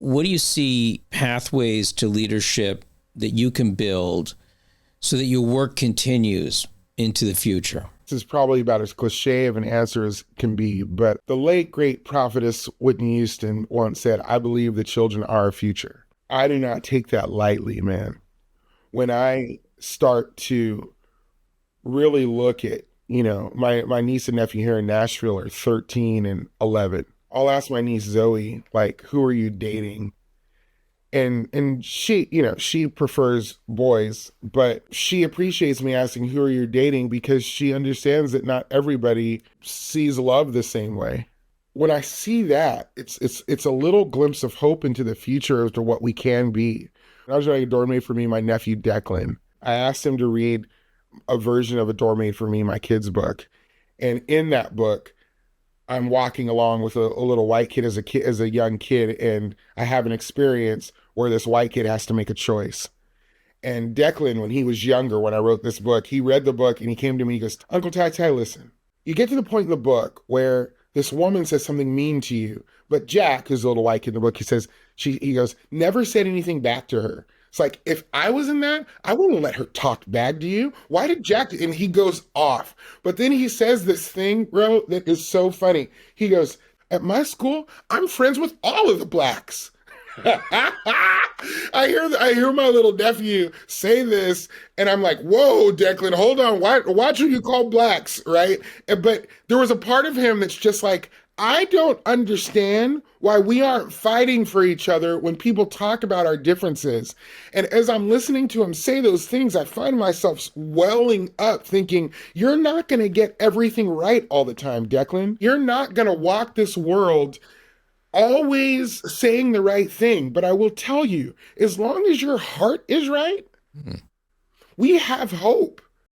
what do you see pathways to leadership that you can build so that your work continues into the future? This is probably about as cliche of an answer as can be, but the late, great prophetess Whitney Houston once said, "I believe the children are our future." I do not take that lightly, man. When I start to really look at, my niece and nephew here in Nashville are 13 and 11. I'll ask my niece Zoe, like, who are you dating? And she, she prefers boys, but she appreciates me asking who are you dating because she understands that not everybody sees love the same way. When I see that, it's a little glimpse of hope into the future as to what we can be. I was writing a door made for me, my nephew Declan. I asked him to read a version of A Door Made for Me, my kid's book. And in that book, I'm walking along with a little white kid as a young kid, and I have an experience where this white kid has to make a choice. And Declan, when he was younger, when I wrote this book, he read the book and he came to me, he goes, "Uncle Tai, listen, you get to the point in the book where this woman says something mean to you, but Jack, who's a little white kid in the book, he goes, never said anything back to her. It's like, if I was in that, I wouldn't let her talk back to you. Why did Jack? And he goes off. But then he says this thing, bro, that is so funny. He goes, at my school, I'm friends with all of the blacks. I hear my little nephew say this, and I'm like, whoa, Declan, hold on. Watch who you call blacks, right? But there was a part of him that's just like, I don't understand why we aren't fighting for each other when people talk about our differences. And as I'm listening to him say those things, I find myself welling up thinking, you're not going to get everything right all the time, Declan. You're not going to walk this world always saying the right thing. But I will tell you, as long as your heart is right, we have hope.